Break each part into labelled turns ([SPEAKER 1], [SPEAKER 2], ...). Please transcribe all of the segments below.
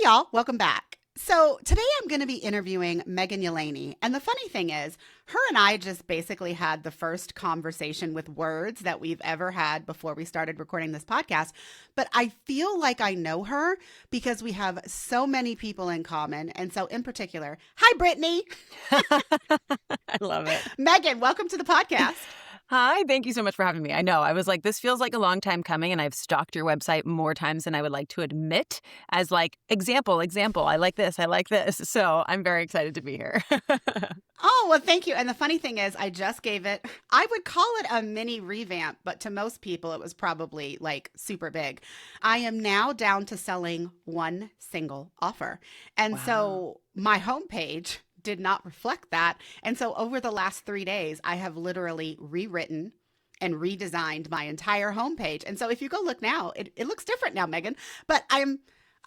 [SPEAKER 1] y'all, welcome back. So today I'm going to be interviewing Megan Yelaney. And the funny thing is, her and I just basically had the first conversation with words that we've ever had before we started recording this podcast. But I feel like I know her because we have so many people in common. And so in particular, hi, Brittany.
[SPEAKER 2] I love it.
[SPEAKER 1] Megan, welcome to the podcast.
[SPEAKER 2] Hi, thank you so much for having me. I know, I was like, this feels like a long time coming, and I've stalked your website more times than I would like to admit as like, example, I like this. So I'm very excited to be here.
[SPEAKER 1] Oh, well, thank you. And the funny thing is, I just gave it, I would call it a mini revamp, but to most people, it was probably like super big. I am now down to selling one single offer. And so my homepage did not reflect that. And so over the last 3 days, I have literally rewritten and redesigned my entire homepage. And so if you go look now, it looks different now, Megan. But I'm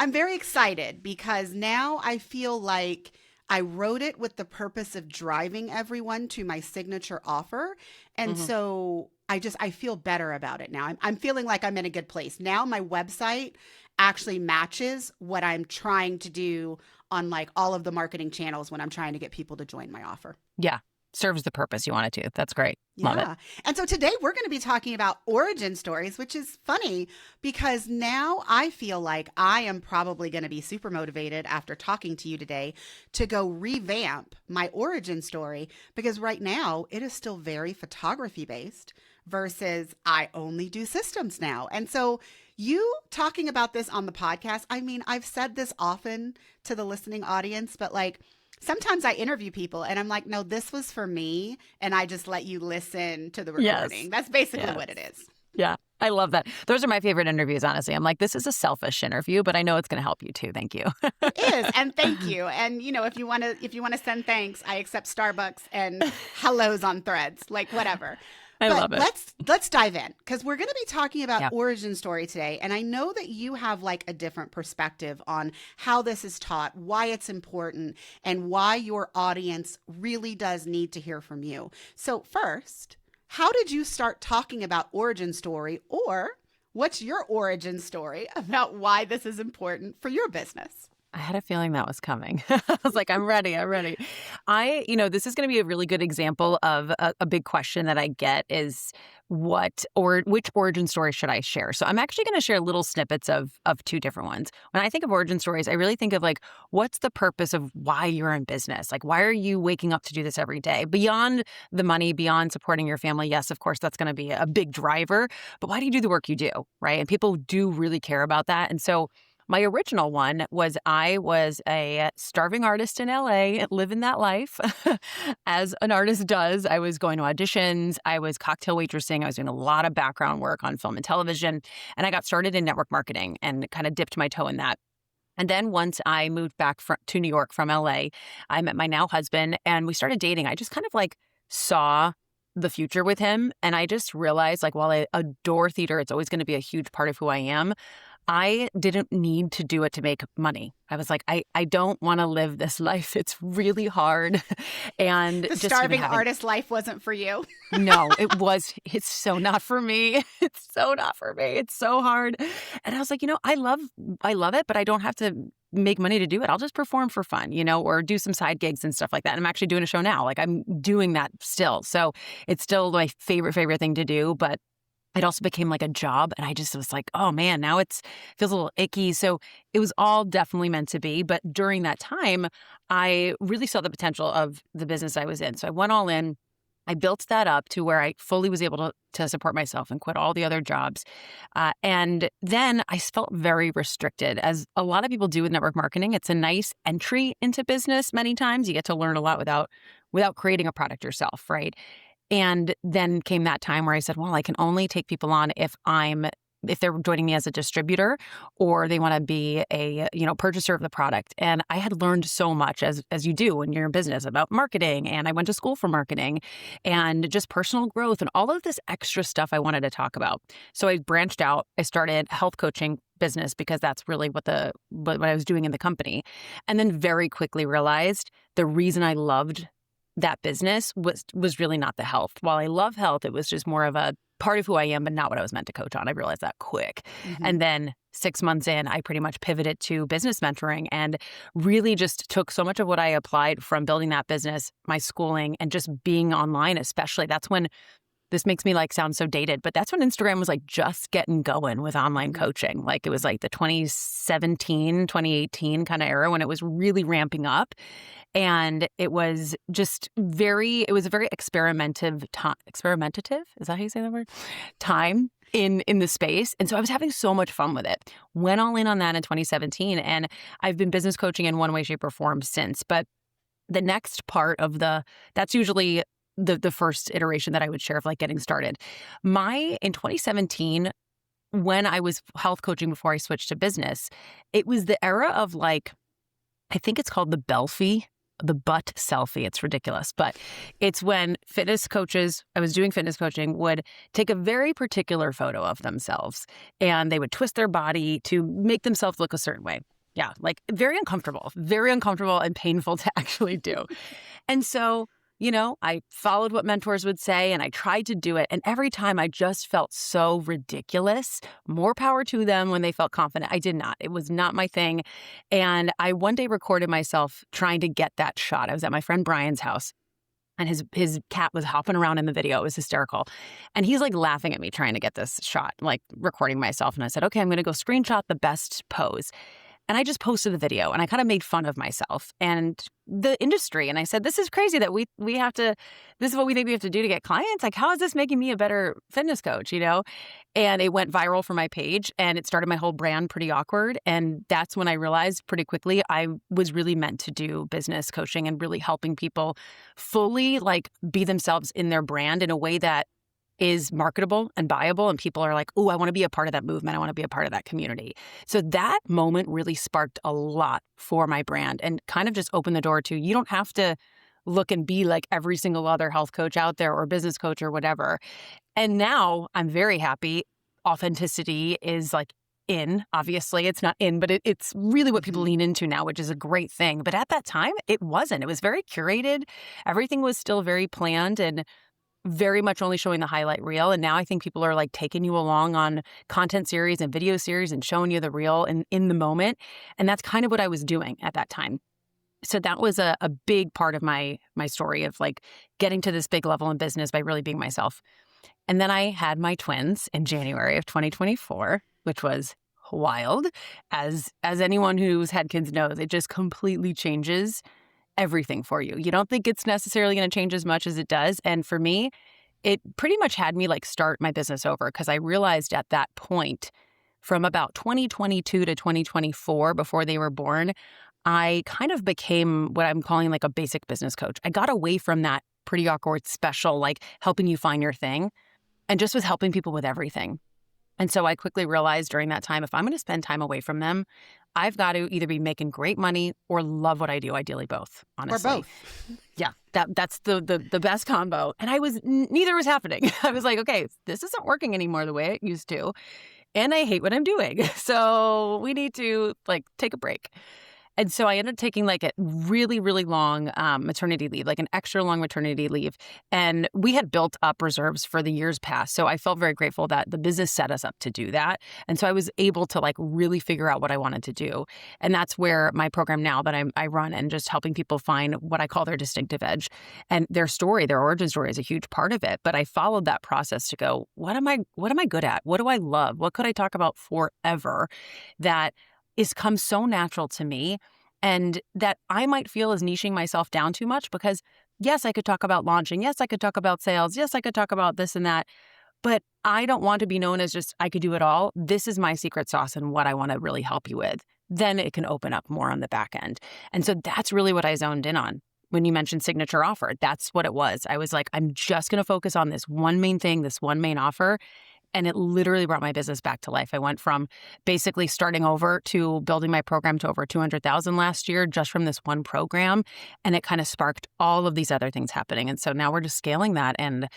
[SPEAKER 1] very excited because now I feel like I wrote it with the purpose of driving everyone to my signature offer. And so I feel better about it now. I'm feeling like I'm in a good place. Now my website actually matches what I'm trying to do on like all of the marketing channels when I'm trying to get people to join my offer.
[SPEAKER 2] Yeah. Serves the purpose you want it to. That's great. Love it.
[SPEAKER 1] And so today we're going to be talking about origin stories, which is funny because now I feel like I am probably going to be super motivated after talking to you today to go revamp my origin story, because right now it is still very photography based versus I only do systems now. And so you talking about this on the podcast, I mean, I've said this often to the listening audience, but like, sometimes I interview people and I'm like, no, this was for me. And I just let you listen to the recording.
[SPEAKER 2] Yes.
[SPEAKER 1] That's basically what it is.
[SPEAKER 2] Yeah. I love that. Those are my favorite interviews, honestly. I'm like, this is a selfish interview, but I know it's going to help you too. Thank you.
[SPEAKER 1] It is. And thank you. And you know, if you want to send thanks, I accept Starbucks and hellos on Threads, like whatever.
[SPEAKER 2] I love it.
[SPEAKER 1] Let's dive in because we're going to be talking about origin story today. And I know that you have like a different perspective on how this is taught, why it's important, and why your audience really does need to hear from you. So first, how did you start talking about origin story, or what's your origin story about why this is important for your business?
[SPEAKER 2] I had a feeling that was coming. I was like, I'm ready. This is going to be a really good example of a big question that I get is which origin story should I share? So I'm actually going to share little snippets of two different ones. When I think of origin stories, I really think of like, what's the purpose of why you're in business? Like, why are you waking up to do this every day? Beyond the money, beyond supporting your family, yes, of course, that's going to be a big driver. But why do you do the work you do, right? And people do really care about that. And so my original one was I was a starving artist in LA, living that life as an artist does. I was going to auditions. I was cocktail waitressing. I was doing a lot of background work on film and television. And I got started in network marketing and kind of dipped my toe in that. And then once I moved back to New York from LA, I met my now husband and we started dating. I just kind of like saw the future with him. And I just realized like, while I adore theater, it's always going to be a huge part of who I am. I didn't need to do it to make money. I was like, I don't want to live this life. It's really hard. And
[SPEAKER 1] the starving artist life wasn't for you.
[SPEAKER 2] No, it's so not for me. It's so not for me. It's so hard. And I was like, I love it, but I don't have to make money to do it. I'll just perform for fun, or do some side gigs and stuff like that. And I'm actually doing a show now. Like I'm doing that still. So it's still my favorite thing to do, but it also became like a job. And I just was like, oh man, now it feels a little icky. So it was all definitely meant to be. But during that time, I really saw the potential of the business I was in. So I went all in. I built that up to where I fully was able to support myself and quit all the other jobs. And then I felt very restricted, as a lot of people do with network marketing. It's a nice entry into business. Many times you get to learn a lot without creating a product yourself, right? And then came that time where I said, well, I can only take people on if they're joining me as a distributor or they want to be a, purchaser of the product. And I had learned so much as you do when you're in business about marketing. And I went to school for marketing and just personal growth and all of this extra stuff I wanted to talk about. So I branched out. I started health coaching business because that's really what I was doing in the company. And then very quickly realized the reason I loved that business was really not the health. While I love health, it was just more of a part of who I am, but not what I was meant to coach on. I realized that quick.
[SPEAKER 1] Mm-hmm.
[SPEAKER 2] And then 6 months in, I pretty much pivoted to business mentoring and really just took so much of what I applied from building that business, my schooling, and just being online, especially. That's when, this makes me like sound so dated, but that's when Instagram was like just getting going with online coaching. Like it was like the 2017, 2018 kind of era when it was really ramping up. And it was just it was a very experimentative, is that how you say that word? Time in the space. And so I was having so much fun with it. Went all in on that in 2017. And I've been business coaching in one way, shape, or form since. But the next part of that's usually the first iteration that I would share of like getting started. In 2017, when I was health coaching before I switched to business, it was the era of like, I think it's called the Belfie, the butt selfie. It's ridiculous, but it's when I was doing fitness coaching, would take a very particular photo of themselves and they would twist their body to make themselves look a certain way. Yeah, like very uncomfortable and painful to actually do. And so, I followed what mentors would say and I tried to do it. And every time I just felt so ridiculous. More power to them when they felt confident. I did not. It was not my thing. And I one day recorded myself trying to get that shot. I was at my friend Brian's house and his cat was hopping around in the video. It was hysterical. And he's like laughing at me trying to get this shot, like recording myself. And I said, okay, I'm going to go screenshot the best pose. And I just posted the video and I kind of made fun of myself and the industry. And I said, this is crazy that we have to, this is what we think we have to do to get clients. Like, how is this making me a better fitness coach, And it went viral for my page and it started my whole brand Pretty Awkward. And that's when I realized pretty quickly I was really meant to do business coaching and really helping people fully like be themselves in their brand in a way that is marketable and buyable. And people are like, oh, I want to be a part of that movement. I want to be a part of that community. So that moment really sparked a lot for my brand and kind of just opened the door to, you don't have to look and be like every single other health coach out there or business coach or whatever. And now I'm very happy. Authenticity is like obviously it's not but it's really what people lean into now, which is a great thing. But at that time, it wasn't. It was very curated. Everything was still very planned and very much only showing the highlight reel. And now I think people are like taking you along on content series and video series and showing you the real in the moment. And that's kind of what I was doing at that time. So that was a big part of my story of like getting to this big level in business by really being myself. And then I had my twins in January of 2024, which was wild. As anyone who's had kids knows, it just completely changes everything for you. You don't think it's necessarily going to change as much as it does. And for me, it pretty much had me like start my business over because I realized at that point from about 2022 to 2024, before they were born, I kind of became what I'm calling like a basic business coach. I got away from that Pretty Awkward special, like helping you find your thing, and just was helping people with everything. And so I quickly realized during that time, if I'm going to spend time away from them, I've got to either be making great money or love what I do. Ideally both, honestly.
[SPEAKER 1] Or both.
[SPEAKER 2] Yeah, that's the best combo. And neither was happening. I was like, okay, this isn't working anymore the way it used to. And I hate what I'm doing. So we need to like take a break. And so I ended up taking like a really, really long maternity leave, like an extra long maternity leave. And we had built up reserves for the years past. So I felt very grateful that the business set us up to do that. And so I was able to like really figure out what I wanted to do. And that's where my program now that I run and just helping people find what I call their distinctive edge. And their story, their origin story is a huge part of it. But I followed that process to go, what am I good at? What do I love? What could I talk about forever that is come so natural to me, and that I might feel is niching myself down too much because yes, I could talk about launching. Yes, I could talk about sales. Yes, I could talk about this and that, but I don't want to be known as just, I could do it all. This is my secret sauce and what I want to really help you with. Then it can open up more on the back end. And so that's really what I zoned in on. When you mentioned signature offer, that's what it was. I was like, I'm just going to focus on this one main thing, this one main offer. And it literally brought my business back to life. I went from basically starting over to building my program to over 200,000 last year just from this one program. And it kind of sparked all of these other things happening. And so now we're just scaling that. And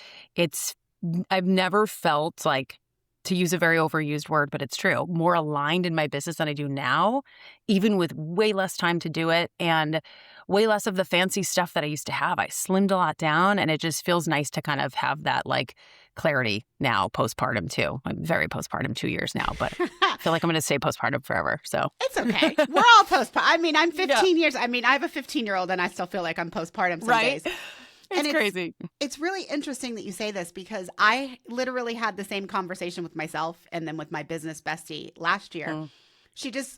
[SPEAKER 2] I've never felt like to use a very overused word, but it's true, more aligned in my business than I do now, even with way less time to do it and way less of the fancy stuff that I used to have. I slimmed a lot down, and it just feels nice to kind of have that like clarity now postpartum too. I'm very postpartum 2 years now, but I feel like I'm going to stay postpartum forever. So
[SPEAKER 1] It's okay. We're all postpartum. I mean, I'm 15 years. I mean, I have a 15-year-old and I still feel like I'm postpartum some
[SPEAKER 2] right.
[SPEAKER 1] days.
[SPEAKER 2] It's crazy.
[SPEAKER 1] It's really interesting that you say this because I literally had the same conversation with myself and then with my business bestie last year.
[SPEAKER 2] Mm.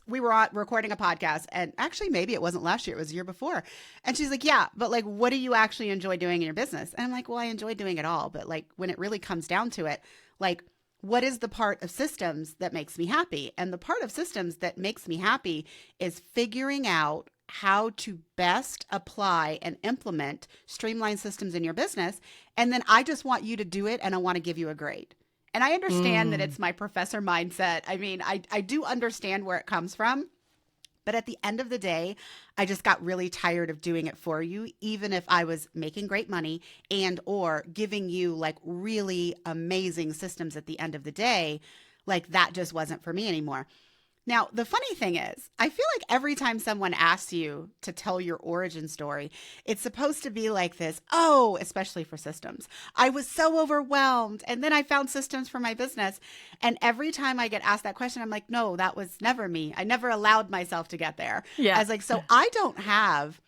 [SPEAKER 1] We were recording a podcast, and actually maybe it wasn't last year, it was the year before. And she's like, yeah, but like, what do you actually enjoy doing in your business? And I'm like, well, I enjoy doing it all. But like, when it really comes down to it, like, what is the part of systems that makes me happy? And the part of systems that makes me happy is figuring out how to best apply and implement streamlined systems in your business. And then I just want you to do it, and I want to give you a grade. And I understand that it's my professor mindset. I mean, I do understand where it comes from. But at the end of the day, I just got really tired of doing it for you, even if I was making great money and or giving you like really amazing systems at the end of the day. Like that just wasn't for me anymore. Now, the funny thing is, I feel like every time someone asks you to tell your origin story, it's supposed to be like this, oh, especially for systems. I was so overwhelmed, and then I found systems for my business. And every time I get asked that question, I'm like, no, that was never me. I never allowed myself to get there.
[SPEAKER 2] Yeah.
[SPEAKER 1] I was like, so I don't have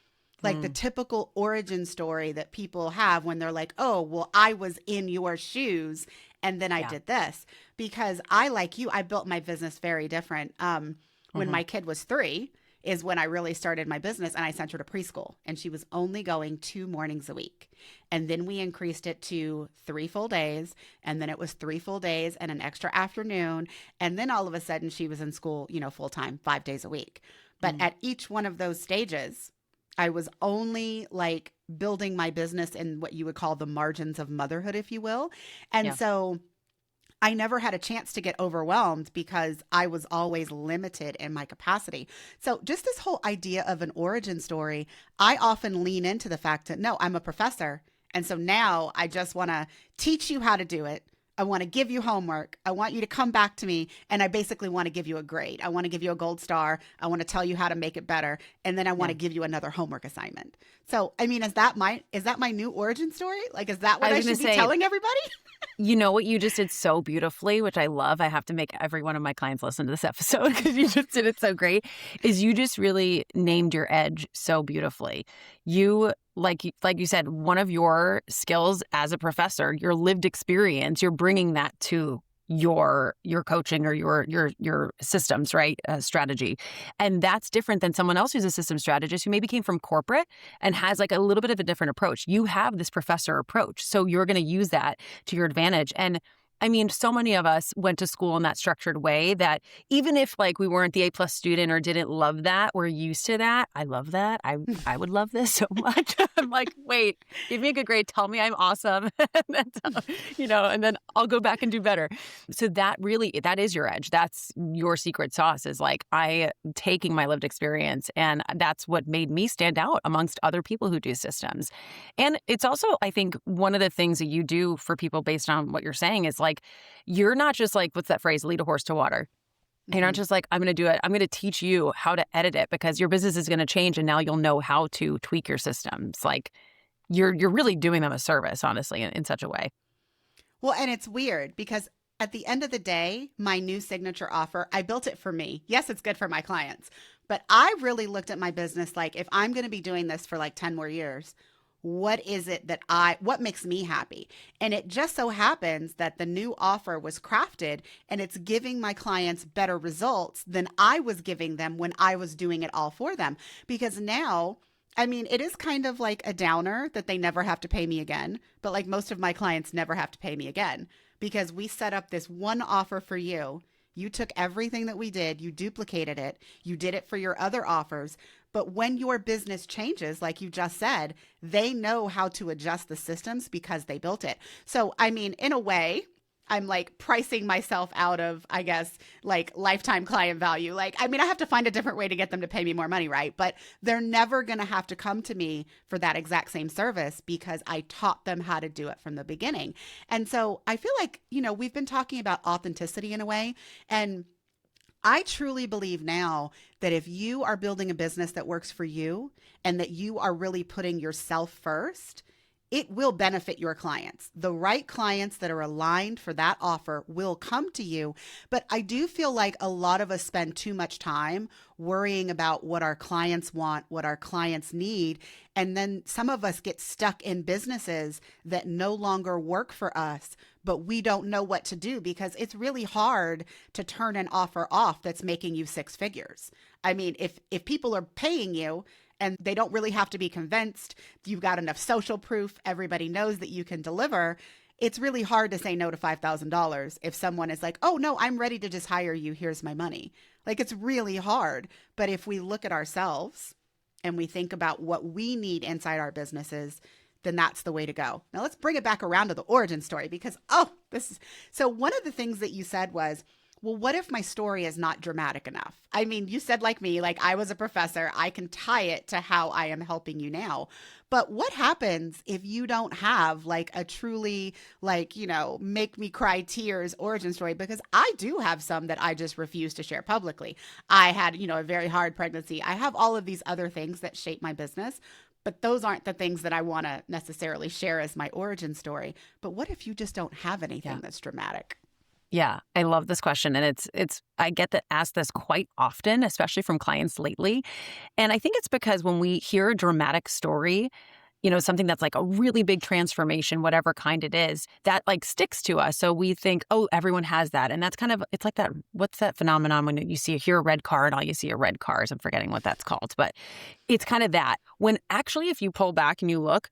[SPEAKER 1] like the typical origin story that people have when they're like, oh, well, I was in your shoes and then I did this. Because I, like you, I built my business very different. When my kid was 3 is when I really started my business, and I sent her to preschool, and she was only going 2 mornings a week. And then we increased it to 3 full days, and then it was 3 full days and an extra afternoon. And then all of a sudden she was in school, full time, 5 days a week. But at each one of those stages, I was only like building my business in what you would call the margins of motherhood, if you will. And so I never had a chance to get overwhelmed because I was always limited in my capacity. So just this whole idea of an origin story, I often lean into the fact that, no, I'm a professor. And so now I just want to teach you how to do it. I want to give you homework. I want you to come back to me. And I basically want to give you a grade. I want to give you a gold star. I want to tell you how to make it better. And then I want to give you another homework assignment. So, I mean, is that my new origin story? Like, is that what I should be telling everybody?
[SPEAKER 2] You know what you just did so beautifully, which I love. I have to make every one of my clients listen to this episode because you just did it so great, is you just really named your edge so beautifully. You, like you said, one of your skills as a professor, your lived experience, you're bringing that to your coaching or your systems, right? Strategy. And that's different than someone else who's a systems strategist who maybe came from corporate and has like a little bit of a different approach. You have this professor approach. So you're going to use that to your advantage. And I mean, so many of us went to school in that structured way that even if like we weren't the A+ student or didn't love that, we're used to that. I love that. I would love this so much. I'm like, wait, give me a good grade. Tell me I'm awesome. And then I'll go back and do better. So that is your edge. That's your secret sauce is like I taking my lived experience. And that's what made me stand out amongst other people who do systems. And it's also, I think, one of the things that you do for people based on what you're saying is like, you're not just like, what's that phrase? Lead a horse to water. You're not just like, I'm going to do it. I'm going to teach you how to edit it because your business is going to change and now you'll know how to tweak your systems. Like you're really doing them a service, honestly, in such a way.
[SPEAKER 1] Well, and it's weird because at the end of the day, my new signature offer, I built it for me. Yes, it's good for my clients, but I really looked at my business like if I'm going to be doing this for like 10 more years, what is it what makes me happy? And it just so happens that the new offer was crafted and it's giving my clients better results than I was giving them when I was doing it all for them. Because now, I mean, it is kind of like a downer that they never have to pay me again. But like most of my clients never have to pay me again because we set up this one offer for you. You took everything that we did, you duplicated it, you did it for your other offers. But when your business changes, like you just said, they know how to adjust the systems because they built it. So, I mean, in a way, I'm like pricing myself out of, I guess, like lifetime client value. Like, I mean, I have to find a different way to get them to pay me more money, right? But they're never going to have to come to me for that exact same service because I taught them how to do it from the beginning. And so I feel like, we've been talking about authenticity in a way. And I truly believe now that if you are building a business that works for you and that you are really putting yourself first, it will benefit your clients. The right clients that are aligned for that offer will come to you. But I do feel like a lot of us spend too much time worrying about what our clients want, what our clients need. And then some of us get stuck in businesses that no longer work for us, but we don't know what to do because it's really hard to turn an offer off that's making you six figures. I mean, if people are paying you, and they don't really have to be convinced, you've got enough social proof, everybody knows that you can deliver, it's really hard to say no to $5,000 if someone is like, oh, no, I'm ready to just hire you. Here's my money. Like, it's really hard. But if we look at ourselves and we think about what we need inside our businesses, then that's the way to go. Now, let's bring it back around to the origin story because, so one of the things that you said was, well, what if my story is not dramatic enough? I mean, you said like me, like I was a professor, I can tie it to how I am helping you now. But what happens if you don't have like a truly like, make me cry tears origin story? Because I do have some that I just refuse to share publicly. I had, a very hard pregnancy. I have all of these other things that shape my business. But those aren't the things that I want to necessarily share as my origin story. But what if you just don't have anything that's dramatic?
[SPEAKER 2] Yeah, I love this question. And it's I get that asked this quite often, especially from clients lately. And I think it's because when we hear a dramatic story, something that's like a really big transformation, whatever kind it is, that like sticks to us. So we think, oh, everyone has that. And that's kind of, it's like that, what's that phenomenon when you hear a red car and all you see are red cars? I'm forgetting what that's called, but it's kind of that. When actually, if you pull back and you look,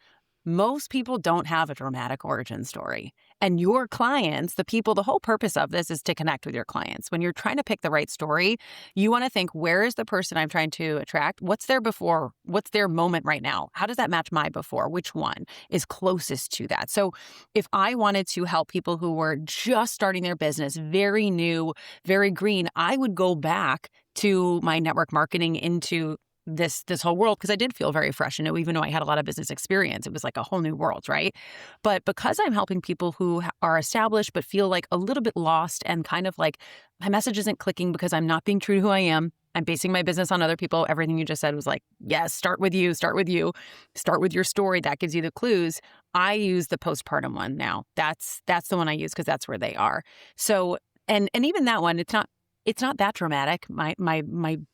[SPEAKER 2] most people don't have a dramatic origin story. And your clients, the whole purpose of this is to connect with your clients. When you're trying to pick the right story, you want to think, where is the person I'm trying to attract? What's their before? What's their moment right now? How does that match my before? Which one is closest to that? So if I wanted to help people who were just starting their business, very new, very green, I would go back to my network marketing into this whole world because I did feel very fresh in it, even though I had a lot of business experience. It was like a whole new world, right? But because I'm helping people who are established but feel like a little bit lost and kind of like my message isn't clicking because I'm not being true to who I am. I'm basing my business on other people. Everything you just said was like, yes, start with you, start with your story. That gives you the clues. I use the postpartum one now. That's the one I use because that's where they are. So, and even that one, it's not that dramatic, my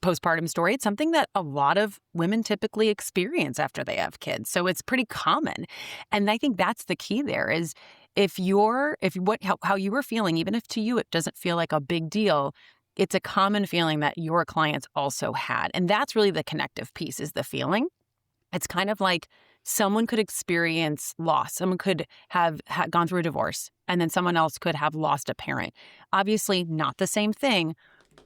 [SPEAKER 2] postpartum story. It's something that a lot of women typically experience after they have kids. So it's pretty common. And I think that's the key there is how you were feeling, even if to you it doesn't feel like a big deal, it's a common feeling that your clients also had. And that's really the connective piece is the feeling. It's kind of like someone could experience loss. Someone could have gone through a divorce, and then someone else could have lost a parent. Obviously, not the same thing,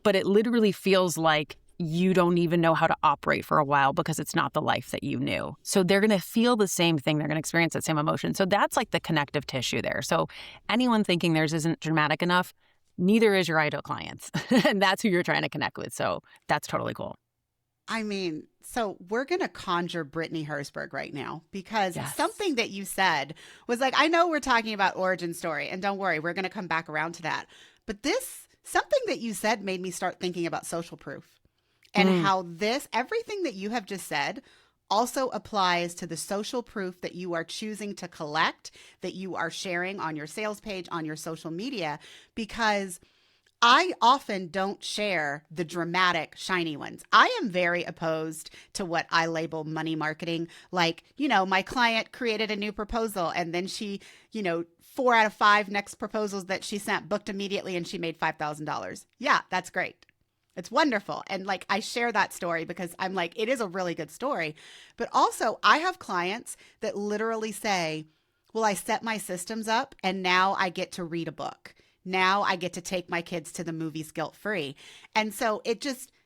[SPEAKER 2] but it literally feels like you don't even know how to operate for a while because it's not the life that you knew. So they're going to feel the same thing. They're going to experience that same emotion. So that's like the connective tissue there. So anyone thinking theirs isn't dramatic enough, neither is your ideal clients. And that's who you're trying to connect with. So that's totally cool.
[SPEAKER 1] I mean, so we're going to conjure Brittany Herzberg right now because something that you said was like, I know we're talking about origin story and don't worry, we're going to come back around to that. But something that you said made me start thinking about social proof and how everything that you have just said also applies to the social proof that you are choosing to collect, that you are sharing on your sales page, on your social media, because I often don't share the dramatic, shiny ones. I am very opposed to what I label money marketing. Like, my client created a new proposal and then she, 4 out of 5 next proposals that she sent booked immediately and she made $5,000. Yeah, that's great. It's wonderful. And like, I share that story because I'm like, it is a really good story. But also I have clients that literally say, well, I set my systems up and now I get to read a book. Now I get to take my kids to the movies guilt-free. And so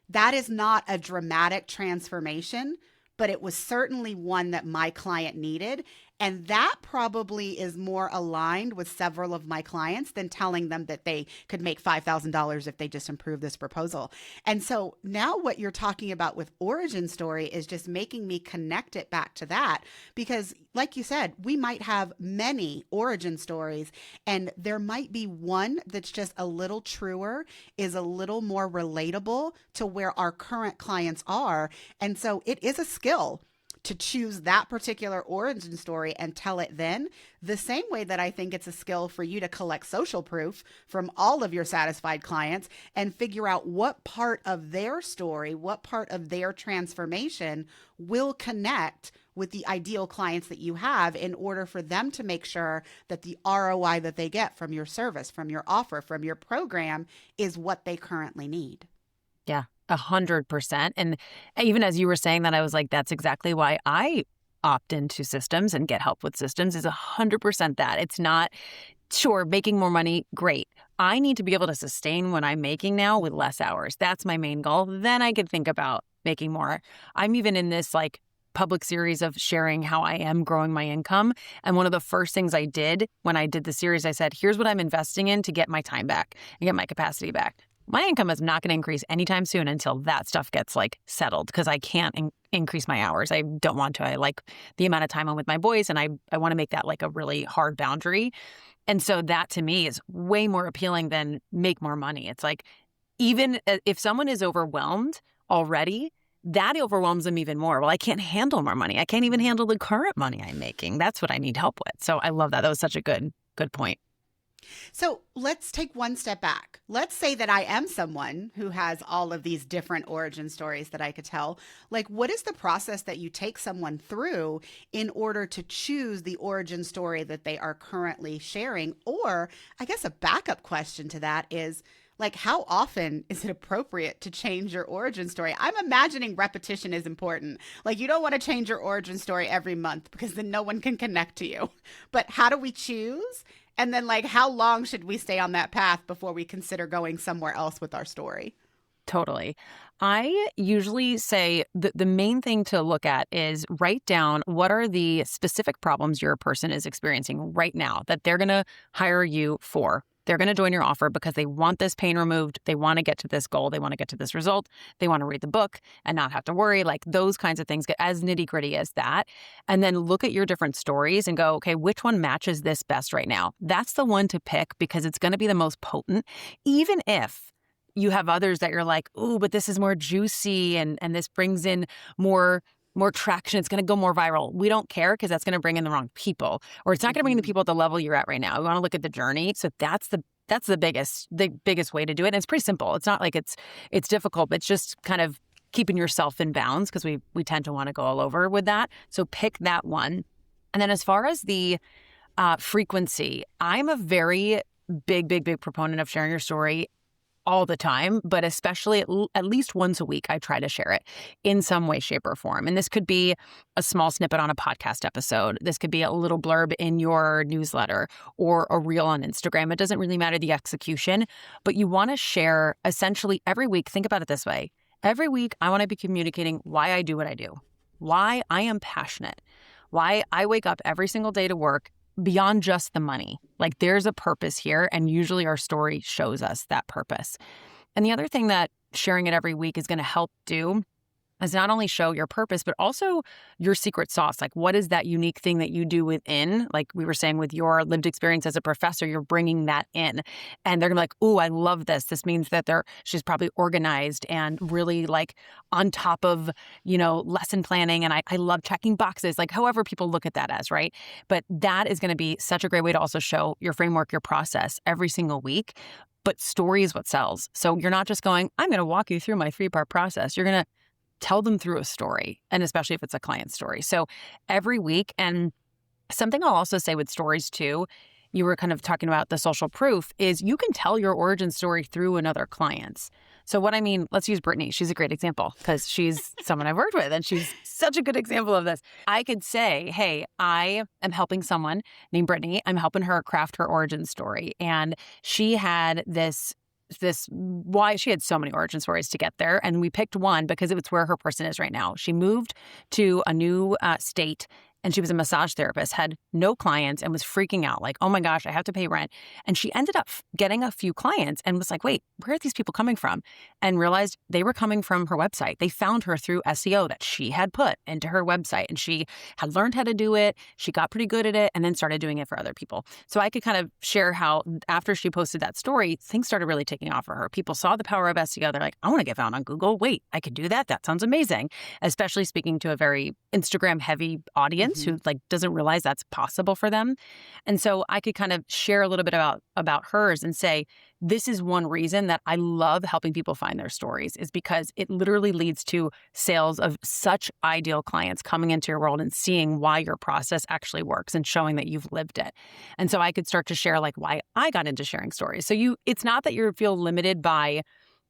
[SPEAKER 1] that is not a dramatic transformation, but it was certainly one that my client needed. And that probably is more aligned with several of my clients than telling them that they could make $5,000 if they just improve this proposal. And so now what you're talking about with origin story is just making me connect it back to that. Because, like you said, we might have many origin stories, and there might be one that's just a little truer, is a little more relatable to where our current clients are. And so it is a skill to choose that particular origin story and tell it then, the same way that I think it's a skill for you to collect social proof from all of your satisfied clients and figure out what part of their story, what part of their transformation will connect with the ideal clients that you have in order for them to make sure that the ROI that they get from your service, from your offer, from your program is what they currently need.
[SPEAKER 2] Yeah, 100%. And even as you were saying that, I was like, that's exactly why I opt into systems and get help with systems is 100% that. It's not, sure, making more money, great. I need to be able to sustain what I'm making now with less hours. That's my main goal. Then I could think about making more. I'm even in this like public series of sharing how I am growing my income. And one of the first things I did when I did the series, I said, here's what I'm investing in to get my time back and get my capacity back. My income is not going to increase anytime soon until that stuff gets like settled because I can't increase my hours. I don't want to. I like the amount of time I'm with my boys, and I want to make that like a really hard boundary. And so that to me is way more appealing than make more money. It's like, even if someone is overwhelmed already, that overwhelms them even more. Well, I can't handle more money. I can't even handle the current money I'm making. That's what I need help with. So I love that. That was such a good point.
[SPEAKER 1] So let's take one step back. Let's say that I am someone who has all of these different origin stories that I could tell. Like, what is the process that you take someone through in order to choose the origin story that they are currently sharing? Or I guess a backup question to that is, like, how often is it appropriate to change your origin story? I'm imagining repetition is important. Like, you don't want to change your origin story every month because then no one can connect to you. But how do we choose? And then, like, how long should we stay on that path before we consider going somewhere else with our story?
[SPEAKER 2] Totally. I usually say the main thing to look at is write down what are the specific problems your person is experiencing right now that they're going to hire you for. They're going to join your offer because they want this pain removed. They want to get to this goal. They want to get to this result. They want to read the book and not have to worry. Like those kinds of things get as nitty gritty as that. And then look at your different stories and go, okay, which one matches this best right now? That's the one to pick because it's going to be the most potent, even if you have others that you're like, ooh, but this is more juicy and this brings in more traction. It's going to go more viral. We don't care because that's going to bring in the wrong people, or it's not going to bring in the people at the level you're at right now. We want to look at the journey. So that's the biggest way to do it. And it's pretty simple. It's not like it's difficult, but it's just kind of keeping yourself in bounds because we tend to want to go all over with that. So pick that one. And then as far as the frequency, I'm a very big proponent of sharing your story all the time, but especially at least once a week, I try to share it in some way, shape, or form. And this could be a small snippet on a podcast episode. This could be a little blurb in your newsletter or a reel on Instagram. It doesn't really matter the execution, but you want to share essentially every week. Think about it this way. Every week, I want to be communicating why I do what I do, why I am passionate, why I wake up every single day to work beyond just the money. Like there's a purpose here, and usually our story shows us that purpose. And the other thing that sharing it every week is going to help do is not only show your purpose, but also your secret sauce. Like what is that unique thing that you do within? Like we were saying with your lived experience as a professor, you're bringing that in. And they're gonna be like, ooh, I love this. This means that she's probably organized and really like on top of, lesson planning. And I love checking boxes, like however people look at that as, right? But that is gonna be such a great way to also show your framework, your process every single week. But story is what sells. So you're not just going, I'm gonna walk you through my 3-part process. You're gonna tell them through a story, and especially if it's a client story. So every week, and something I'll also say with stories too, you were kind of talking about the social proof, is you can tell your origin story through another client's. So what I mean, let's use Brittany. She's a great example because she's someone I've worked with and she's such a good example of this. I could say, hey, I am helping someone named Brittany. I'm helping her craft her origin story. And she had why she had so many origin stories to get there. And we picked one because it's where her person is right now. She moved to a new state and she was a massage therapist, had no clients and was freaking out like, oh my gosh, I have to pay rent. And she ended up getting a few clients and was like, wait, where are these people coming from? And realized they were coming from her website. They found her through SEO that she had put into her website, and she had learned how to do it. She got pretty good at it and then started doing it for other people. So I could kind of share how after she posted that story, things started really taking off for her. People saw the power of SEO. They're like, I want to get found on Google. Wait, I could do that. That sounds amazing. Especially speaking to a very Instagram heavy audience who like doesn't realize that's possible for them. And so I could kind of share a little bit about hers and say, this is one reason that I love helping people find their stories, is because it literally leads to sales of such ideal clients coming into your world and seeing why your process actually works and showing that you've lived it. And so I could start to share like why I got into sharing stories. So it's not that you feel limited by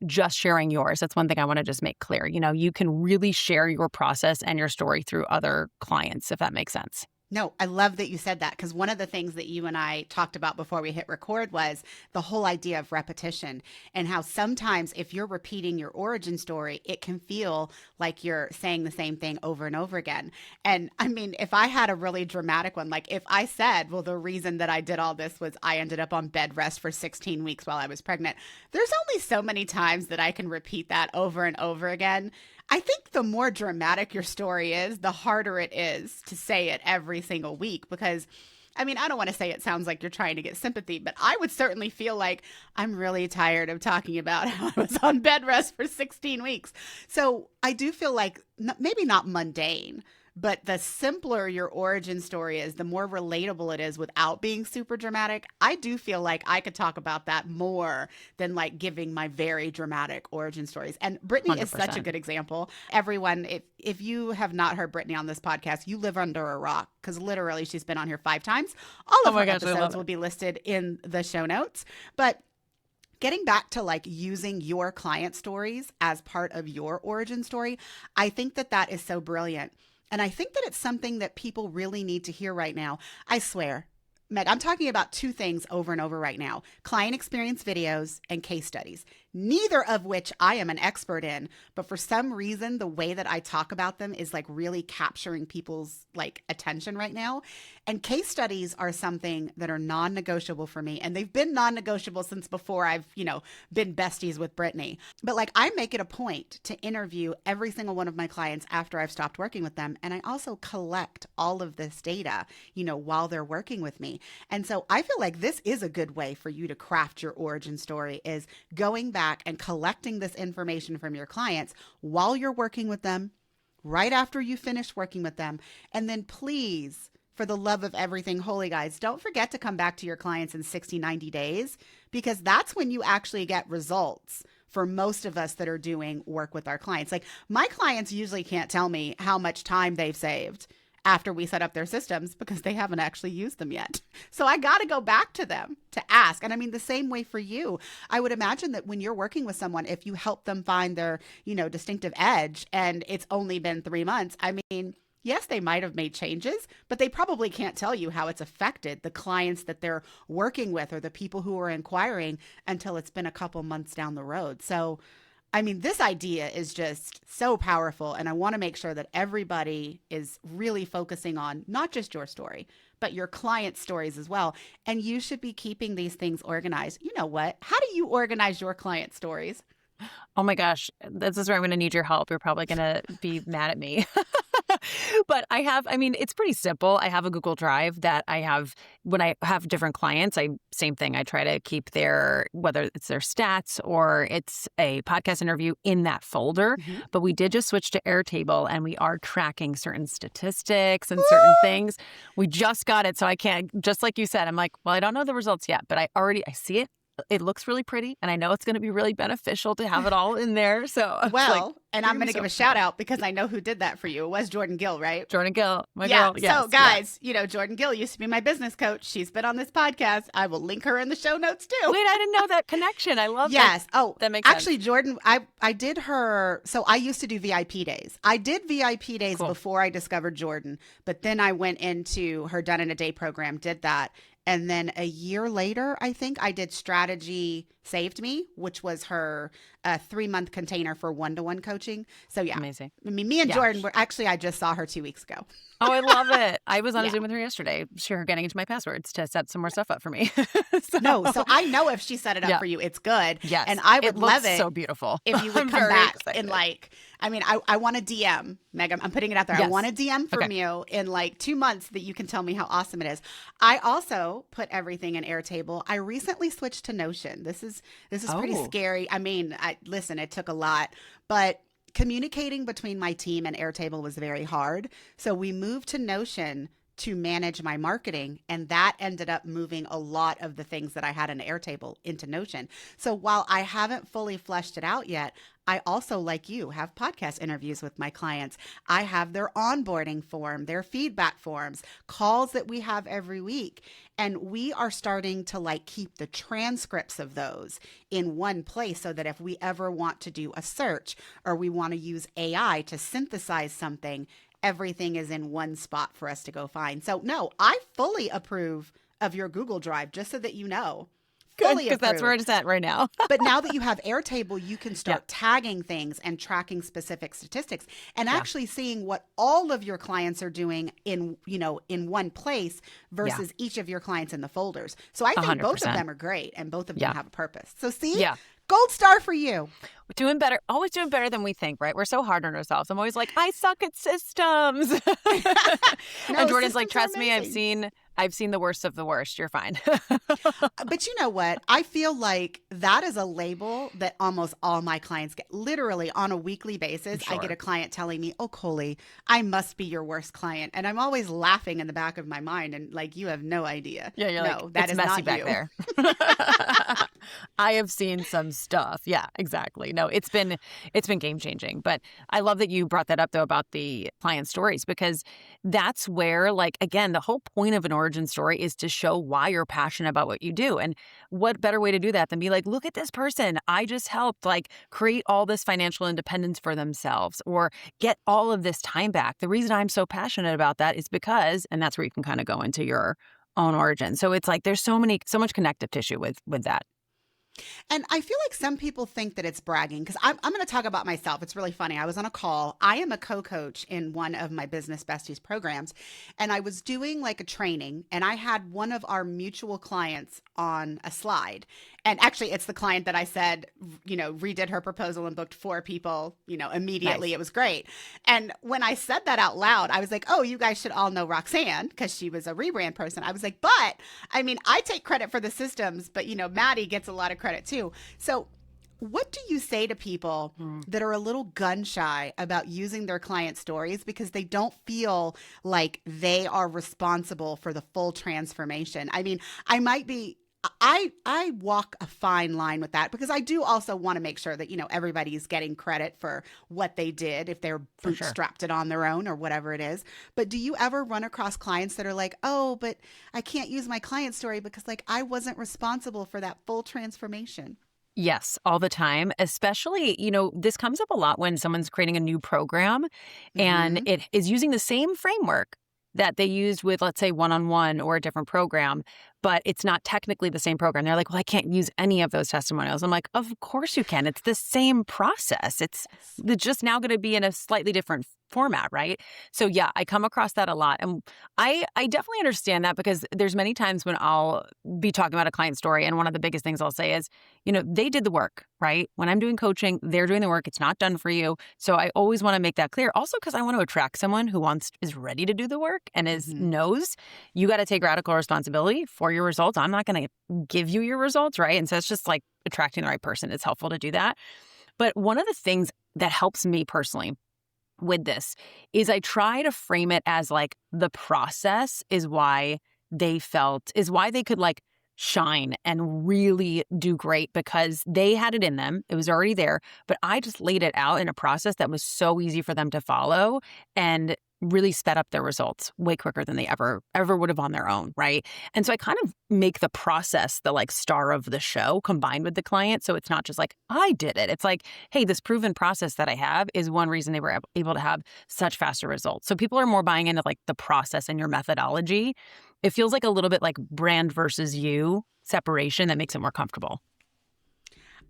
[SPEAKER 2] just sharing yours. That's one thing I want to just make clear. You can really share your process and your story through other clients, if that makes sense.
[SPEAKER 1] No, I love that you said that, because one of the things that you and I talked about before we hit record was the whole idea of repetition, and how sometimes if you're repeating your origin story, it can feel like you're saying the same thing over and over again. And I mean, if I had a really dramatic one, like if I said, well, the reason that I did all this was I ended up on bed rest for 16 weeks while I was pregnant, there's only so many times that I can repeat that over and over again. I think the more dramatic your story is, the harder it is to say it every single week, because I mean, I don't want to say it sounds like you're trying to get sympathy, but I would certainly feel like I'm really tired of talking about how I was on bed rest for 16 weeks. So I do feel like maybe not mundane, but the simpler your origin story is, the more relatable it is without being super dramatic. I do feel like I could talk about that more than like giving my very dramatic origin stories. And Brittany
[SPEAKER 2] 100%.
[SPEAKER 1] is such a good example. Everyone, if you have not heard Brittany on this podcast, you live under a rock, because literally she's been on here 5 times. All of her episodes will be listed in the show notes. But getting back to like using your client stories as part of your origin story, I think that is so brilliant. And I think that it's something that people really need to hear right now. I swear, Meg, I'm talking about 2 things over and over right now: client experience videos and case studies, neither of which I am an expert in. But for some reason, the way that I talk about them is like really capturing people's like attention right now. And case studies are something that are non-negotiable for me. And they've been non-negotiable since before I've, been besties with Brittany. But like, I make it a point to interview every single one of my clients after I've stopped working with them. And I also collect all of this data, while they're working with me. And so I feel like this is a good way for you to craft your origin story, is going back and collecting this information from your clients while you're working with them, right after you finish working with them. And then please, for the love of everything holy, guys, don't forget to come back to your clients in 60, 90 days, because that's when you actually get results for most of us that are doing work with our clients. Like, my clients usually can't tell me how much time they've saved after we set up their systems, because they haven't actually used them yet. So I got to go back to them to ask. And I mean, the same way for you. I would imagine that when you're working with someone, if you help them find their, distinctive edge, and it's only been 3 months, I mean, yes, they might have made changes, but they probably can't tell you how it's affected the clients that they're working with or the people who are inquiring until it's been a couple months down the road. So I mean, this idea is just so powerful, and I want to make sure that everybody is really focusing on not just your story, but your client stories as well. And you should be keeping these things organized. You know what? How do you organize your client stories?
[SPEAKER 2] Oh my gosh, this is where I'm going to need your help. You're probably going to be mad at me. But it's pretty simple. I have a Google Drive that I have when I have different clients. Same thing. I try to keep whether it's their stats or it's a podcast interview, in that folder. Mm-hmm. But we did just switch to Airtable, and we are tracking certain statistics and certain things. We just got it. So I can't, just like you said, I'm like, well, I don't know the results yet, but I see it. It looks really pretty, and I know it's going to be really beneficial to have it all in there. So,
[SPEAKER 1] and I'm going to give a shout out, because I know who did that for you. It was Jordan Gill, right?
[SPEAKER 2] Jordan Gill, my girl. Yes,
[SPEAKER 1] so guys, Jordan Gill used to be my business coach. She's been on this podcast. I will link her in the show notes too.
[SPEAKER 2] Wait, I didn't know that connection. I love that.
[SPEAKER 1] Yes. Oh,
[SPEAKER 2] that makes sense.
[SPEAKER 1] Actually, Jordan, I did her. So I used to do VIP days. I did VIP days before I discovered Jordan, but then I went into her Done in a Day program, did that. And then a year later, I think I did Strategy Saved Me, which was her 3-month container for one-to-one coaching. So yeah,
[SPEAKER 2] Amazing.
[SPEAKER 1] I mean, me and
[SPEAKER 2] Yeah.
[SPEAKER 1] Jordan were actually, I just saw her 2 weeks ago.
[SPEAKER 2] Oh, I love it. I was on a
[SPEAKER 1] Yeah.
[SPEAKER 2] Zoom with her yesterday. Her getting into my passwords to set some more stuff up for me.
[SPEAKER 1] So I know if she set it up
[SPEAKER 2] Yeah.
[SPEAKER 1] for you, it's good.
[SPEAKER 2] Yes.
[SPEAKER 1] And I would
[SPEAKER 2] It looks
[SPEAKER 1] love it
[SPEAKER 2] so beautiful.
[SPEAKER 1] if you would
[SPEAKER 2] I'm
[SPEAKER 1] come
[SPEAKER 2] very
[SPEAKER 1] back
[SPEAKER 2] excited.
[SPEAKER 1] and like, I mean, I want a DM, Megan. I'm putting it out there. I
[SPEAKER 2] Yes.
[SPEAKER 1] want a DM from
[SPEAKER 2] Okay.
[SPEAKER 1] you in like 2 months that you can tell me how awesome it is. I also put everything in Airtable. I recently switched to Notion. This is pretty
[SPEAKER 2] Oh.
[SPEAKER 1] scary. I mean, listen, it took a lot, but communicating between my team and Airtable was very hard. So we moved to Notion to manage my marketing, and that ended up moving a lot of the things that I had in Airtable into Notion. So while I haven't fully fleshed it out yet, I also, like you, have podcast interviews with my clients. I have their onboarding form, their feedback forms, calls that we have every week. And we are starting to like keep the transcripts of those in one place so that if we ever want to do a search or we want to use AI to synthesize something, everything is in one spot for us to go find. So no, I fully approve of your Google Drive, just so that you know. Fully
[SPEAKER 2] Because that's where
[SPEAKER 1] approve.
[SPEAKER 2] it's at right now.
[SPEAKER 1] But now that you have Airtable, you can start tagging things and tracking specific statistics and actually seeing what all of your clients are doing in one place versus each of your clients in the folders. So I think both of
[SPEAKER 2] 100%.
[SPEAKER 1] them are great and both of them have a purpose. So see,
[SPEAKER 2] Yeah.
[SPEAKER 1] gold star for you.
[SPEAKER 2] We're doing better, always doing better than we think, right? We're so hard on ourselves. I'm always like, I suck at systems. And Jordan's like,
[SPEAKER 1] systems are
[SPEAKER 2] trust me,
[SPEAKER 1] amazing.
[SPEAKER 2] I've seen the worst of the worst. You're fine.
[SPEAKER 1] But you know what? I feel like that is a label that almost all my clients get. Literally on a weekly basis, I get a client telling me, oh, Coley, I must be your worst client. And I'm always laughing in the back of my mind and like, you have no idea.
[SPEAKER 2] Yeah, you're
[SPEAKER 1] no,
[SPEAKER 2] like,
[SPEAKER 1] that
[SPEAKER 2] it's
[SPEAKER 1] is
[SPEAKER 2] messy
[SPEAKER 1] not
[SPEAKER 2] back
[SPEAKER 1] you.
[SPEAKER 2] there. I have seen some stuff. Yeah, exactly. No, it's been game changing. But I love that you brought that up though about the client stories, because that's where, like, again, the whole point of an origin story is to show why you're passionate about what you do. And what better way to do that than be like, look at this person. I just helped like create all this financial independence for themselves or get all of this time back. The reason I'm so passionate about that is because, and that's where you can kind of go into your own origin. So it's like there's so much connective tissue with that.
[SPEAKER 1] And I feel like some people think that it's bragging because I'm going to talk about myself. It's really funny. I was on a call. I am a co-coach in one of my Business Besties programs, and I was doing like a training, and I had one of our mutual clients on a slide. And actually, it's the client that I said, redid her proposal and booked 4 people, immediately.
[SPEAKER 2] Nice.
[SPEAKER 1] It was great. And when I said that out loud, I was like, oh, you guys should all know Roxanne because she was a rebrand person. I was like, but I mean, I take credit for the systems, but Maddie gets a lot of credit too. So what do you say to people that are a little gun shy about using their client stories because they don't feel like they are responsible for the full transformation? I mean, I walk a fine line with that because I do also want to make sure that, everybody's getting credit for what they did if they're bootstrapped it on their own or whatever it is. But do you ever run across clients that are like, oh, but I can't use my client story because like I wasn't responsible for that full transformation?
[SPEAKER 2] Yes, all the time. Especially, this comes up a lot when someone's creating a new program and it is using the same framework that they used with, let's say, one-on-one or a different program, but it's not technically the same program. They're like, well, I can't use any of those testimonials. I'm like, of course you can. It's the same process. It's just now going to be in a slightly different format, right? So yeah, I come across that a lot. And I definitely understand that because there's many times when I'll be talking about a client story and one of the biggest things I'll say is, they did the work, right? When I'm doing coaching, they're doing the work. It's not done for you. So I always want to make that clear. Also, because I want to attract someone who is ready to do the work and knows you got to take radical responsibility for your results. I'm not going to give you your results, right? And so it's just like attracting the right person. It's helpful to do that. But one of the things that helps me personally with this is I try to frame it as like the process is why they could like shine and really do great because they had it in them. It was already there, but I just laid it out in a process that was so easy for them to follow and really sped up their results way quicker than they ever would have on their own, right? And so I kind of make the process the like star of the show combined with the client. So it's not just like, I did it. It's like, hey, this proven process that I have is one reason they were able to have such faster results. So people are more buying into like the process and your methodology It feels like a little bit like brand versus you separation that makes it more comfortable.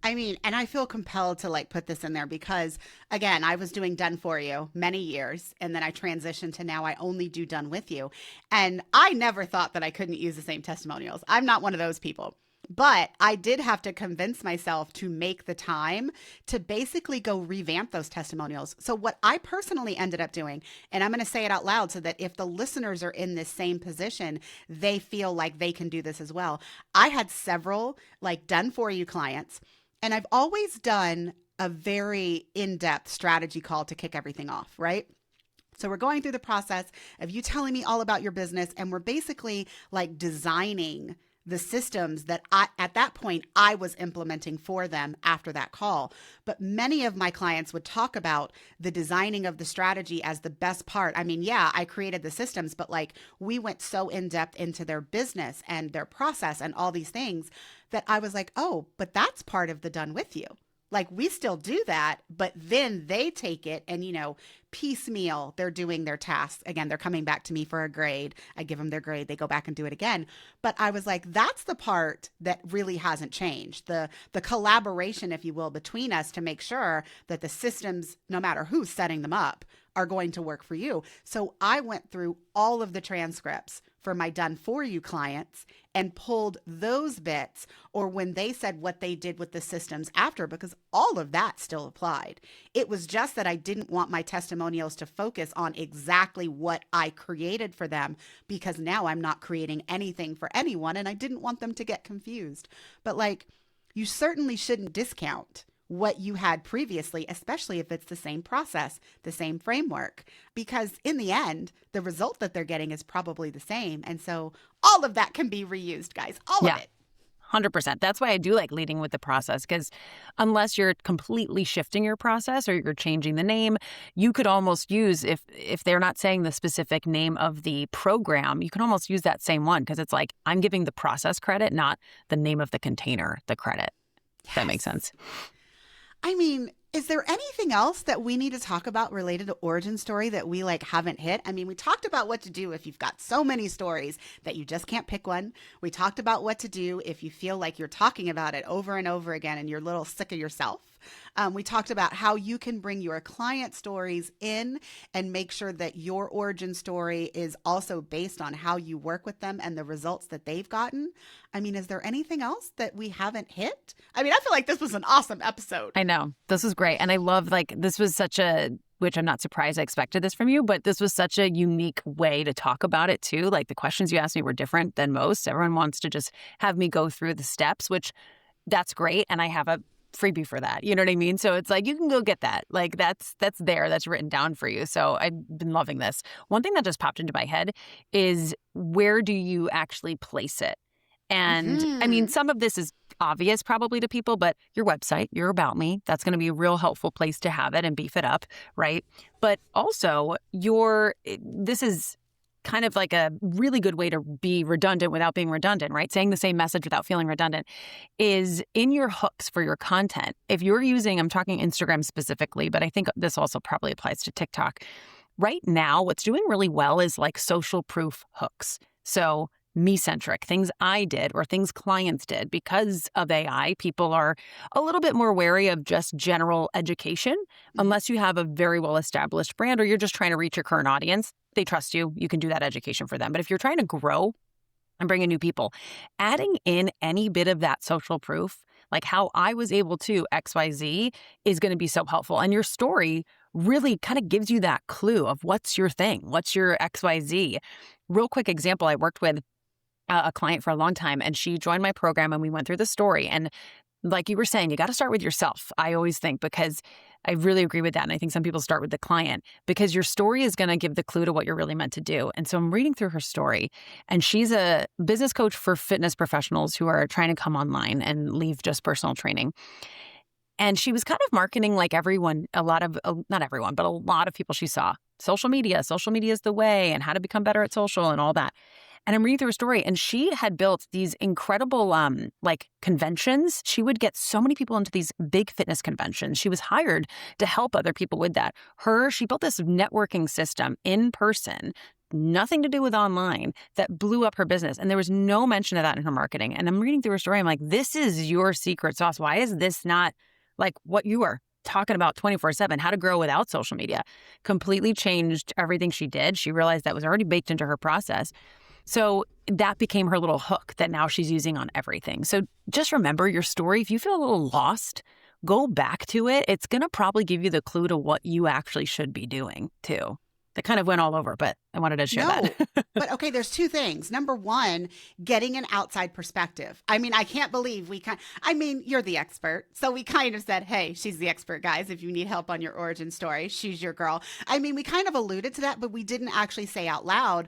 [SPEAKER 1] I mean, and I feel compelled to like put this in there because again, I was doing done for you many years and then I transitioned to now I only do done with you. And I never thought that I couldn't use the same testimonials. I'm not one of those people. But I did have to convince myself to make the time to basically go revamp those testimonials. So, what I personally ended up doing, and I'm going to say it out loud so that if the listeners are in this same position, they feel like they can do this as well. I had several like done for you clients, and I've always done a very in depth strategy call to kick everything off, right? So we're going through the process of you telling me all about your business, and we're basically like designing the systems that at that point I was implementing for them after that call. But many of my clients would talk about the designing of the strategy as the best part. I mean, yeah, I created the systems, but like we went so in depth into their business and their process and all these things that I was like, oh, but that's part of the done with you. Like we still do that, but then they take it and, piecemeal, they're doing their tasks. Again, they're coming back to me for a grade. I give them their grade. They go back and do it again. But I was like, that's the part that really hasn't changed. The collaboration, if you will, between us to make sure that the systems, no matter who's setting them up, are going to work for you. So I went through all of the transcripts for my done for you clients and pulled those bits or when they said what they did with the systems after, because all of that still applied. It was just that I didn't want my testimonials to focus on exactly what I created for them because now I'm not creating anything for anyone and I didn't want them to get confused. But like, you certainly shouldn't discount what you had previously, especially if it's the same process, the same framework, because in the end, the result that they're getting is probably the same. And so all of that can be reused, guys, all of it.
[SPEAKER 2] 100%. That's why I do like leading with the process, because unless you're completely shifting your process or you're changing the name, you could almost use, if they're not saying the specific name of the program, you can almost use that same one because it's like I'm giving the process credit, not the name of the container, the credit. Yes. If that makes sense.
[SPEAKER 1] I mean, is there anything else that we need to talk about related to origin story that we like haven't hit? I mean, we talked about what to do if you've got so many stories that you just can't pick one. We talked about what to do if you feel like you're talking about it over and over again and you're a little sick of yourself. We talked about how you can bring your client stories in and make sure that your origin story is also based on how you work with them and the results that they've gotten. I mean, is there anything else that we haven't hit? I mean, I feel like this was an awesome episode.
[SPEAKER 2] I know. This was great. And I love, like, this was such a, which I'm not surprised I expected this from you, but this was such a unique way to talk about it too. Like the questions you asked me were different than most. Everyone wants to just have me go through the steps, which that's great. And I have a freebie for that. You know what I mean? So it's like, you can go get that. Like that's there, that's written down for you. So I've been loving this. One thing that just popped into my head is where do you actually place it? And I mean, some of this is obvious probably to people, but your website, your About Me, that's going to be a real helpful place to have it and beef it up, right? But also this is kind of like a really good way to be redundant without being redundant, right? Saying the same message without feeling redundant is in your hooks for your content. If you're using, I'm talking Instagram specifically, but I think this also probably applies to TikTok. Right now, what's doing really well is like social proof hooks. So me-centric, things I did or things clients did. Because of AI, people are a little bit more wary of just general education, unless you have a very well-established brand or you're just trying to reach your current audience. They trust you. You can do that education for them. But if you're trying to grow and bring in new people, adding in any bit of that social proof, like how I was able to XYZ, is going to be so helpful. And your story really kind of gives you that clue of what's your thing, what's your XYZ. Real quick example, I worked with a client for a long time, and she joined my program and we went through the story. And like you were saying, you got to start with yourself, I always think, because I really agree with that. And I think some people start with the client because your story is going to give the clue to what you're really meant to do. And so I'm reading through her story, and she's a business coach for fitness professionals who are trying to come online and leave just personal training. And she was kind of marketing like everyone, not everyone, but a lot of people she saw. Social media is the way, and how to become better at social and all that. And I'm reading through her story, and she had built these incredible like conventions. She would get so many people into these big fitness conventions. She was hired to help other people with that. She built this networking system in person nothing to do with online that blew up her business. And there was no mention of that in her marketing. And I'm reading through her story. I'm like, this is your secret sauce. Why is this not like what you are talking about 24/7, how to grow without social media? Completely changed everything she did. She realized that was already baked into her process. So that became her little hook that now she's using on everything. So just remember your story. If you feel a little lost, go back to it. It's going to probably give you the clue to what you actually should be doing too. That kind of went all over, but I wanted to share that.
[SPEAKER 1] But okay, there's two things. Number one, getting an outside perspective. I mean, I can't believe you're the expert. So we kind of said, hey, she's the expert, guys. If you need help on your origin story, she's your girl. I mean, we kind of alluded to that, but we didn't actually say out loud,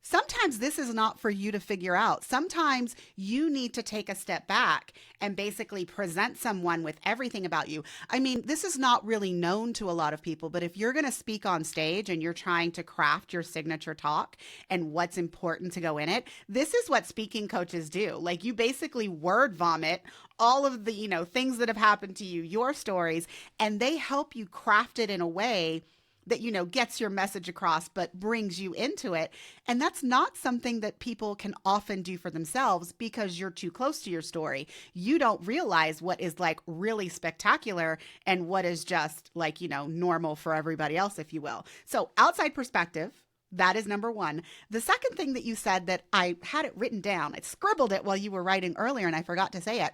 [SPEAKER 1] sometimes this is not for you to figure out. Sometimes you need to take a step back and basically present someone with everything about you. I mean, this is not really known to a lot of people, but if you're going to speak on stage and you're trying to craft your signature talk and what's important to go in it, this is what speaking coaches do. Like, you basically word vomit all of the, things that have happened to you, your stories, and they help you craft it in a way that, gets your message across, but brings you into it. And that's not something that people can often do for themselves because you're too close to your story. You don't realize what is like really spectacular and what is just like, normal for everybody else, if you will. So outside perspective, that is number one. The second thing that you said that I had it written down, I scribbled it while you were writing earlier and I forgot to say it.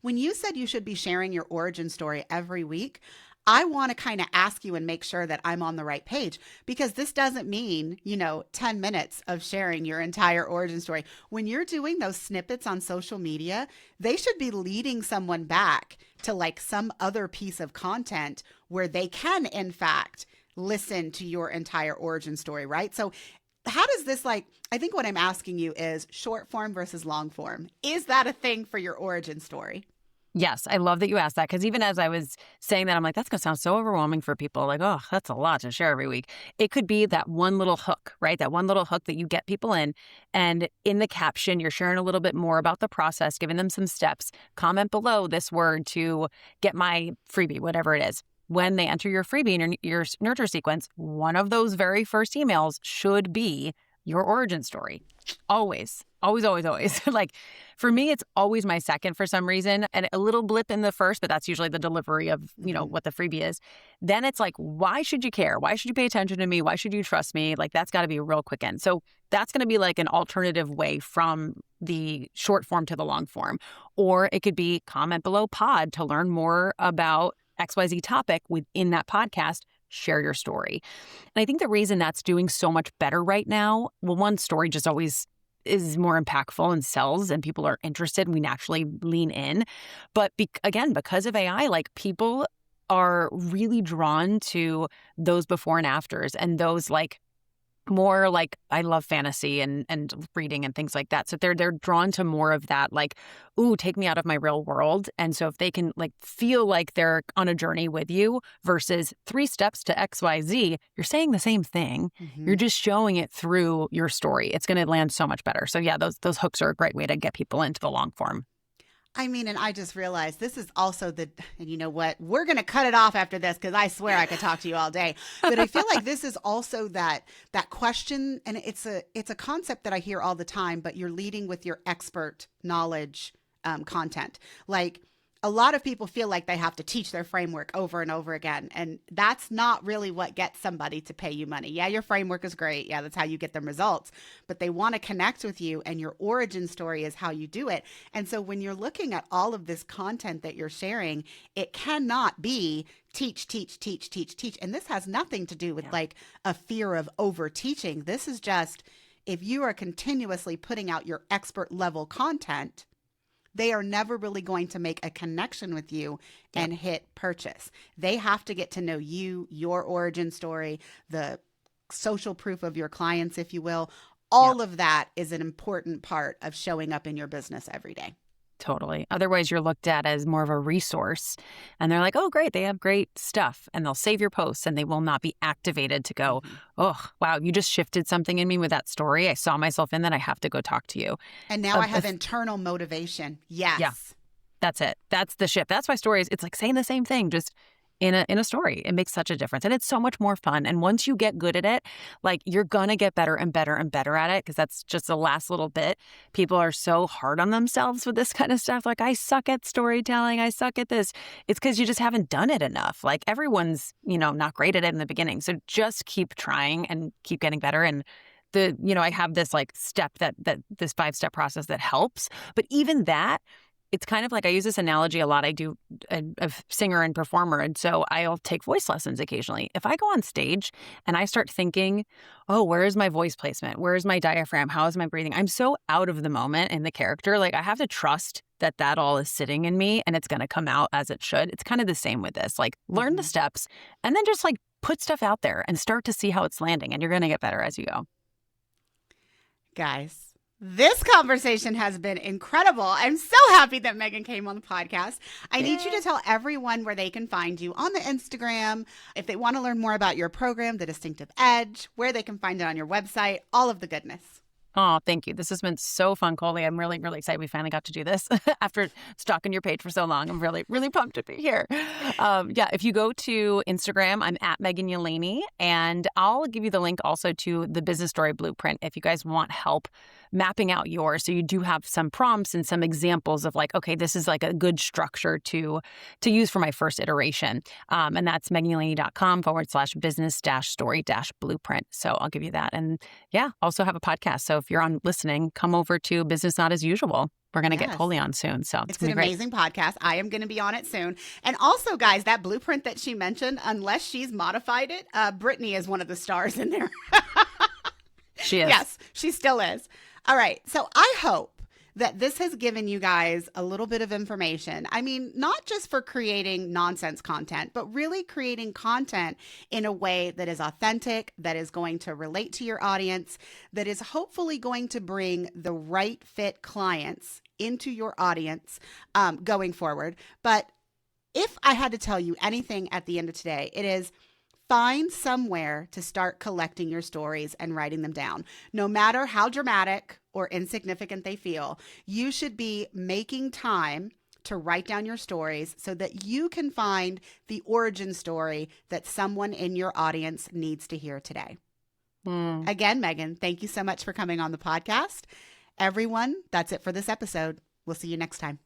[SPEAKER 1] When you said you should be sharing your origin story every week, I want to kind of ask you and make sure that I'm on the right page, because this doesn't mean, 10 minutes of sharing your entire origin story. When you're doing those snippets on social media, they should be leading someone back to like some other piece of content where they can, in fact, listen to your entire origin story, right? So how does this I think what I'm asking you is short form versus long form. Is that a thing for your origin story?
[SPEAKER 2] Yes, I love that you asked that, because even as I was saying that, I'm like, that's going to sound so overwhelming for people. Like, oh, that's a lot to share every week. It could be that one little hook, right? That one little hook that you get people in. And in the caption, you're sharing a little bit more about the process, giving them some steps. Comment below this word to get my freebie, whatever it is. When they enter your freebie in your nurture sequence, one of those very first emails should be your origin story. Always. Always, always, always. Like, for me, it's always my second for some reason, and a little blip in the first, but that's usually the delivery of, what the freebie is. Then it's like, why should you care? Why should you pay attention to me? Why should you trust me? Like, that's got to be a real quick end. So that's going to be like an alternative way from the short form to the long form. Or it could be comment below pod to learn more about XYZ topic within that podcast. Share your story. And I think the reason that's doing so much better right now, well, one, story just always is more impactful and sells and people are interested and we naturally lean in. But again, because of AI, like, people are really drawn to those before and afters and those like more like, I love fantasy and reading and things like that. So they're drawn to more of that, like, ooh, take me out of my real world. And so if they can like feel like they're on a journey with you versus 3 steps to XYZ, you're saying the same thing. Mm-hmm. You're just showing it through your story. It's going to land so much better. So yeah, those hooks are a great way to get people into the long form.
[SPEAKER 1] I mean, and I just realized this is also and you know what? We're going to cut it off after this because I swear I could talk to you all day. But I feel like this is also that question. And it's a concept that I hear all the time, but you're leading with your expert knowledge content. Like, a lot of people feel like they have to teach their framework over and over again. And that's not really what gets somebody to pay you money. Yeah, your framework is great. Yeah, that's how you get them results. But they want to connect with you, and your origin story is how you do it. And so when you're looking at all of this content that you're sharing, it cannot be teach. And this has nothing to do with like a fear of over teaching. This is just, if you are continuously putting out your expert level content, they are never really going to make a connection with you and hit purchase. They have to get to know you, your origin story, the social proof of your clients, if you will. All of that is an important part of showing up in your business every day.
[SPEAKER 2] Totally. Otherwise, you're looked at as more of a resource and they're like, oh, great, they have great stuff, and they'll save your posts and they will not be activated to go, oh, wow, you just shifted something in me with that story. I saw myself in that. I have to go talk to you.
[SPEAKER 1] And now I have internal motivation. Yes.
[SPEAKER 2] Yeah, that's it. That's the shift. That's why stories, it's like saying the same thing, just in a story. It makes such a difference. And it's so much more fun. And once you get good at it, like you're going to get better and better and better at it, because that's just the last little bit. People are so hard on themselves with this kind of stuff. Like, I suck at storytelling. I suck at this. It's because you just haven't done it enough. Like, everyone's, not great at it in the beginning. So just keep trying and keep getting better. And I have this like step that this 5-step process that helps. But even that, it's kind of like, I use this analogy a lot. I do a singer and performer. And so I'll take voice lessons occasionally. If I go on stage and I start thinking, oh, where is my voice placement? Where is my diaphragm? How is my breathing? I'm so out of the moment in the character. Like, I have to trust that all is sitting in me and it's going to come out as it should. It's kind of the same with this. Like, learn the steps and then just like put stuff out there and start to see how it's landing. And you're going to get better as you go.
[SPEAKER 1] Guys, this conversation has been incredible. I'm so happy that Megan came on the podcast. I need you to tell everyone where they can find you on the Instagram, if they want to learn more about your program, The Distinctive Edge, where they can find it on your website, all of the goodness.
[SPEAKER 2] Oh, thank you. This has been so fun, Coley. I'm really, really excited we finally got to do this after stalking your page for so long. I'm really, really pumped to be here. If you go to Instagram, I'm at Megan Yelaney, and I'll give you the link also to the Business Story Blueprint if you guys want help mapping out yours. So you do have some prompts and some examples of like, okay, this is like a good structure to use for my first iteration. And that's meganyelaney.com/business-story-blueprint. So I'll give you that. And also have a podcast. So if you're on listening, come over to Business Not As Usual. We're going to get Coley on soon. So
[SPEAKER 1] it's an amazing podcast. I am going to be on it soon. And also, guys, that blueprint that she mentioned, unless she's modified it, Brittany is one of the stars in there.
[SPEAKER 2] She is.
[SPEAKER 1] Yes, she still is. All right. So I hope that this has given you guys a little bit of information. I mean, not just for creating nonsense content, but really creating content in a way that is authentic, that is going to relate to your audience, that is hopefully going to bring the right fit clients into your audience going forward. But if I had to tell you anything at the end of today, it is find somewhere to start collecting your stories and writing them down. No matter how dramatic or insignificant they feel, you should be making time to write down your stories so that you can find the origin story that someone in your audience needs to hear today. Again, Megan, thank you so much for coming on the podcast. Everyone, that's it for this episode. We'll see you next time.